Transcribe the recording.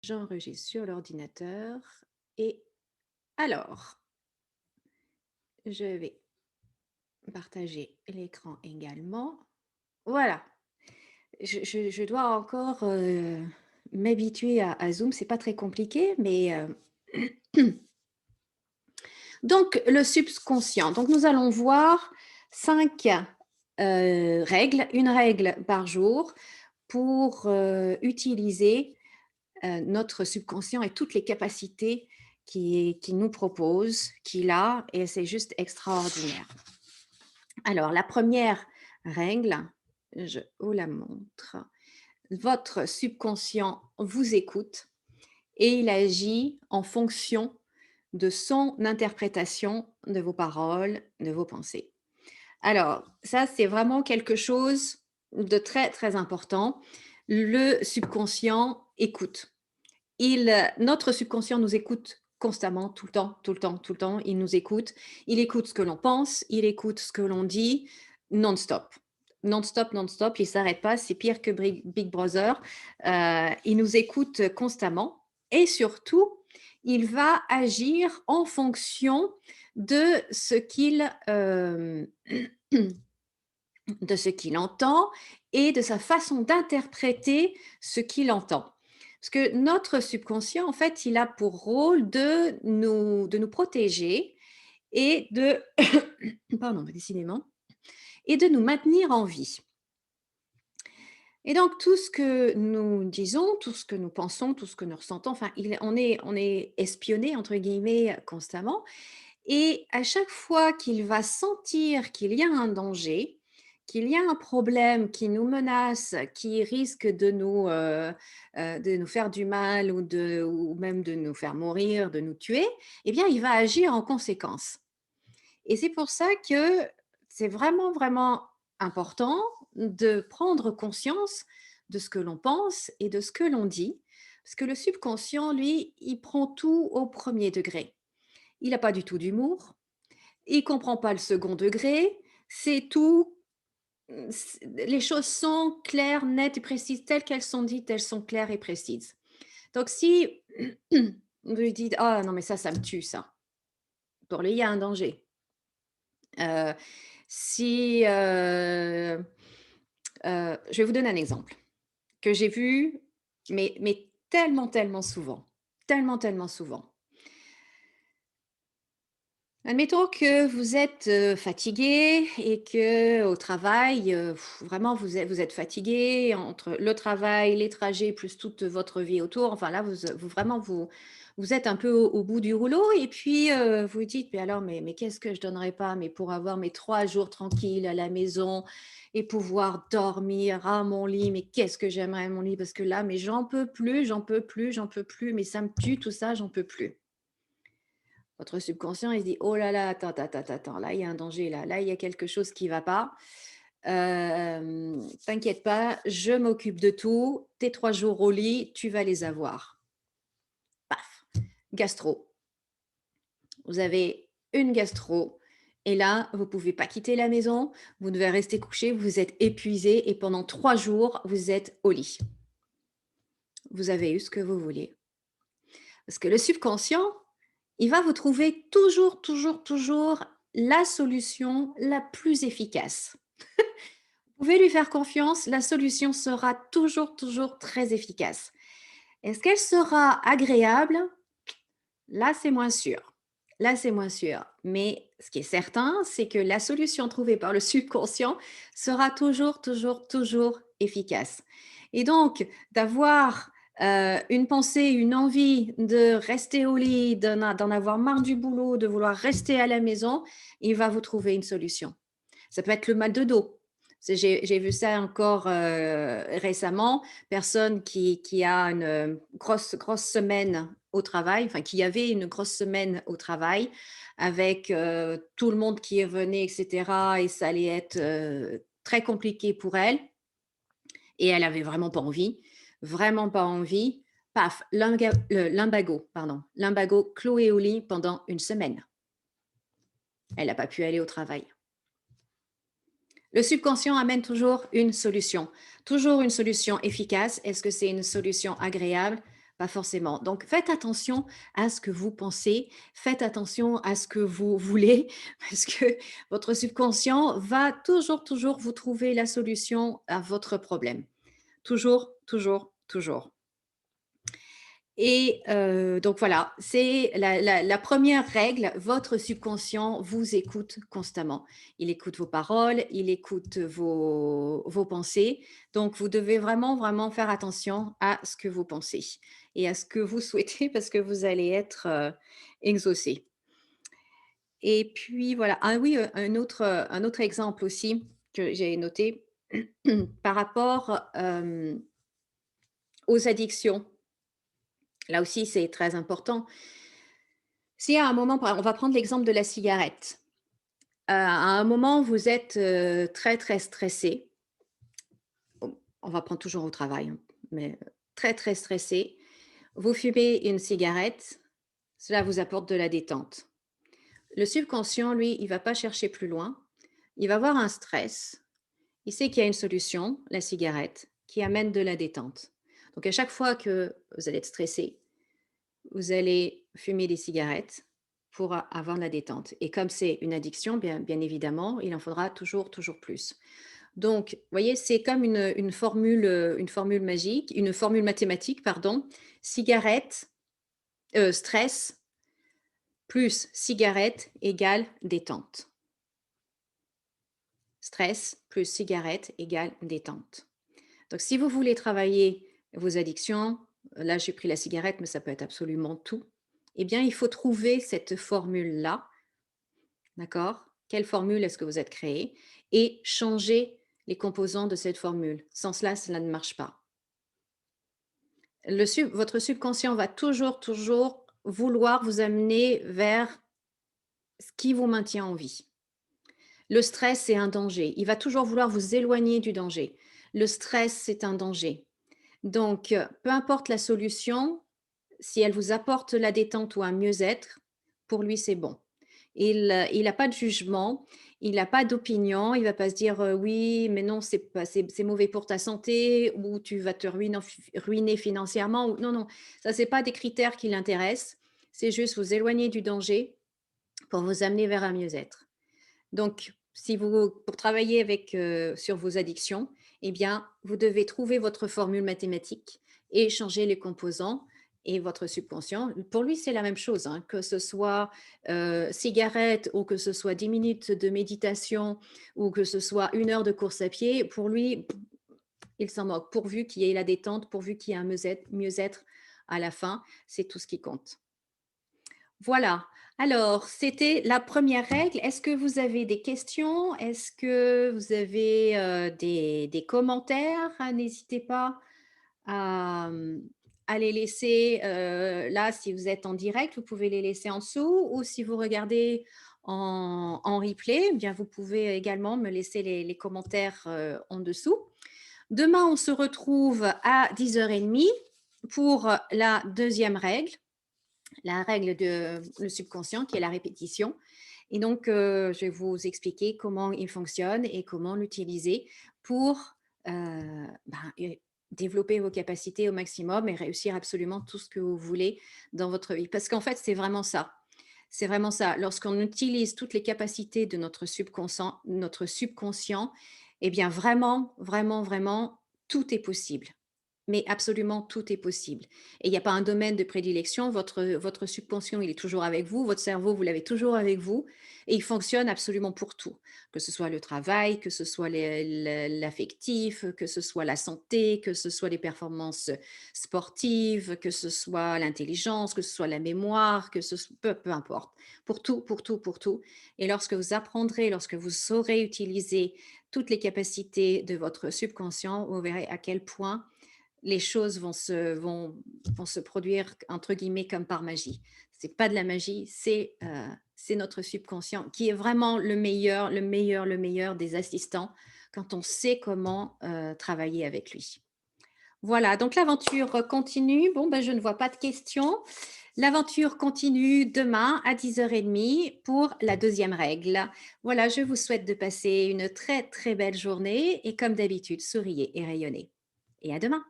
J'enregistre sur l'ordinateur et alors, je vais partager l'écran également. Voilà, je dois encore m'habituer à Zoom, c'est pas très compliqué, mais donc le subconscient. Donc nous allons voir 5 règles, une règle par jour pour utiliser notre subconscient et toutes les capacités qu'il nous propose, qu'il a, et c'est juste extraordinaire. Alors, la première règle, je vous la montre. Votre subconscient vous écoute et il agit en fonction de son interprétation de vos paroles, de vos pensées. Alors, ça, c'est vraiment quelque chose de très, très important. Le subconscient écoute. Notre subconscient nous écoute constamment, tout le temps, tout le temps, tout le temps. Il nous écoute. Il écoute ce que l'on pense, il écoute ce que l'on dit, non-stop. Non-stop, non-stop, il ne s'arrête pas. C'est pire que Big Brother. Il nous écoute constamment et surtout, il va agir en fonction de ce qu'il de ce qu'il entend et de sa façon d'interpréter ce qu'il entend. Parce que notre subconscient, en fait, il a pour rôle de nous protéger et de, pardon, décidément, et de nous maintenir en vie. Et donc, tout ce que nous disons, tout ce que nous pensons, tout ce que nous ressentons, enfin, on est espionné, entre guillemets, constamment. Et à chaque fois qu'il va sentir qu'il y a un danger, qu'il y a un problème qui nous menace, qui risque de nous faire du mal ou même de nous faire mourir, de nous tuer, eh bien, il va agir en conséquence. Et c'est pour ça que c'est vraiment, vraiment important de prendre conscience de ce que l'on pense et de ce que l'on dit, parce que le subconscient, lui, il prend tout au premier degré. Il n'a pas du tout d'humour, il comprend pas le second degré, c'est tout, les choses sont claires, nettes et précises, telles qu'elles sont dites, elles sont claires et précises. Donc si vous lui dites: «Ah non mais ça me tue ça», pour lui, il y a un danger. Heu, si, je vais vous donner un exemple que j'ai vu, mais tellement, tellement souvent, tellement, tellement souvent. Admettons que vous êtes, fatigué et que au travail, vraiment vous êtes fatigué entre le travail, les trajets, plus toute votre vie autour. Enfin là, vous vraiment vous êtes un peu au bout du rouleau et puis, vous vous dites: «Mais alors, mais qu'est-ce que je donnerais pas mais pour avoir mes 3 jours tranquilles à la maison et pouvoir dormir à mon lit. Mais qu'est-ce que j'aimerais mon lit parce que là, mais j'en peux plus, j'en peux plus, j'en peux plus, mais ça me tue tout ça, j'en peux plus». Votre subconscient, il se dit: «Oh là là, attends, attends, attends, attends, là, il y a un danger, là, il y a quelque chose qui va pas. T'inquiète pas, je m'occupe de tout. Tes 3 jours au lit, tu vas les avoir». Paf! Gastro. Vous avez une gastro et là, vous pouvez pas quitter la maison, vous devez rester couché, vous êtes épuisé et pendant 3 jours, vous êtes au lit. Vous avez eu ce que vous vouliez. Parce que le subconscient, il va vous trouver toujours, toujours, toujours la solution la plus efficace. Vous pouvez lui faire confiance, la solution sera toujours, toujours très efficace. Est-ce qu'elle sera agréable? Là, c'est moins sûr. Là, c'est moins sûr. Mais ce qui est certain, c'est que la solution trouvée par le subconscient sera toujours, toujours, toujours efficace. Et donc, d'avoir une pensée, une envie de rester au lit, d'en avoir marre du boulot, de vouloir rester à la maison, il va vous trouver une solution. Ça peut être le mal de dos. J'ai vu ça encore récemment, personne qui a une grosse, grosse semaine au travail, enfin qui avait une grosse semaine au travail avec tout le monde qui revenait, etc. Et ça allait être très compliqué pour elle. Et elle avait vraiment pas envie. Paf, lumbago, pardon, lumbago cloué au lit pendant une semaine. Elle n'a pas pu aller au travail. Le subconscient amène toujours une solution efficace. Est-ce que c'est une solution agréable? pas forcément. Donc, faites attention à ce que vous pensez, faites attention à ce que vous voulez, parce que votre subconscient va toujours, toujours vous trouver la solution à votre problème. Toujours, toujours, toujours. Et donc voilà, c'est la 1re règle, votre subconscient vous écoute constamment. Il écoute vos paroles, il écoute vos pensées, donc vous devez vraiment, vraiment faire attention à ce que vous pensez et à ce que vous souhaitez parce que vous allez être, exaucés. Et puis voilà, ah oui, un autre exemple aussi que j'ai noté par rapport, aux addictions. Là aussi, c'est très important. Si à un moment, on va prendre l'exemple de la cigarette. À un moment, vous êtes, très, très stressé. On va prendre toujours au travail, hein, mais très, très stressé. Vous fumez une cigarette, cela vous apporte de la détente. Le subconscient, lui, il va pas chercher plus loin. Il va avoir un stress. Il sait qu'il y a une solution, la cigarette, qui amène de la détente. Donc à chaque fois que vous allez être stressé, vous allez fumer des cigarettes pour avoir de la détente. Et comme c'est une addiction, bien évidemment, il en faudra toujours, toujours plus. Donc, vous voyez, c'est comme une formule magique, une formule mathématique, pardon. Cigarette, stress plus cigarette égale détente. Stress plus cigarette égale détente. Donc, si vous voulez travailler vos addictions, là j'ai pris la cigarette, mais ça peut être absolument tout, eh bien, il faut trouver cette formule-là, d'accord? Quelle formule est-ce que vous êtes créé? Et changer les composants de cette formule. Sans cela, cela ne marche pas. Votre subconscient va toujours, toujours vouloir vous amener vers ce qui vous maintient en vie. Le stress, c'est un danger. Il va toujours vouloir vous éloigner du danger. Le stress, c'est un danger. Donc, peu importe la solution, si elle vous apporte la détente ou un mieux-être, pour lui, c'est bon. Il a pas de jugement, il n'a pas d'opinion, il va pas se dire, «Oui, mais non, c'est mauvais pour ta santé» ou «Tu vas te ruiner financièrement» ou non, non, ça c'est pas des critères qui l'intéressent. C'est juste vous éloigner du danger pour vous amener vers un mieux-être. Donc, si vous pour travailler avec, sur vos addictions, eh bien, vous devez trouver votre formule mathématique et changer les composants et votre subconscient, pour lui, c'est la même chose, hein, que ce soit, cigarette ou que ce soit 10 minutes de méditation ou que ce soit 1 heure de course à pied, pour lui, il s'en moque. Pourvu qu'il y ait la détente, pourvu qu'il y ait un mieux-être à la fin, c'est tout ce qui compte. Voilà. Alors, c'était la 1re règle. Est-ce que vous avez des questions? Est-ce que vous avez, des commentaires? N'hésitez pas à, à les laisser, là, si vous êtes en direct, vous pouvez les laisser en dessous ou si vous regardez en replay, eh bien, vous pouvez également me laisser les commentaires, en dessous. Demain, on se retrouve à 10h30 pour la 2e règle. La règle de le subconscient qui est la répétition et donc je vais vous expliquer comment il fonctionne et comment l'utiliser pour, développer vos capacités au maximum et réussir absolument tout ce que vous voulez dans votre vie. Parce qu'en fait, c'est vraiment ça. C'est vraiment ça. Lorsqu'on utilise toutes les capacités de notre subconscient, eh bien vraiment, vraiment, vraiment, tout est possible. Mais absolument tout est possible et il y a pas un domaine de prédilection. Votre subconscient, il est toujours avec vous. Votre cerveau, vous l'avez toujours avec vous et il fonctionne absolument pour tout. Que ce soit le travail, que ce soit l'affectif, que ce soit la santé, que ce soit les performances sportives, que ce soit l'intelligence, que ce soit la mémoire, que ce soit peu importe. Pour tout, pour tout, pour tout et lorsque vous apprendrez, lorsque vous saurez utiliser toutes les capacités de votre subconscient, vous verrez à quel point les choses vont se produire entre guillemets «comme par magie». C'est pas de la magie, c'est notre subconscient qui est vraiment le meilleur des assistants quand on sait comment, travailler avec lui. Voilà, donc l'aventure continue. Bon, ben, je ne vois pas de questions. L'aventure continue demain à 10h30 pour la 2e règle. Voilà, je vous souhaite de passer une très, très belle journée et comme d'habitude, souriez et rayonnez et à demain.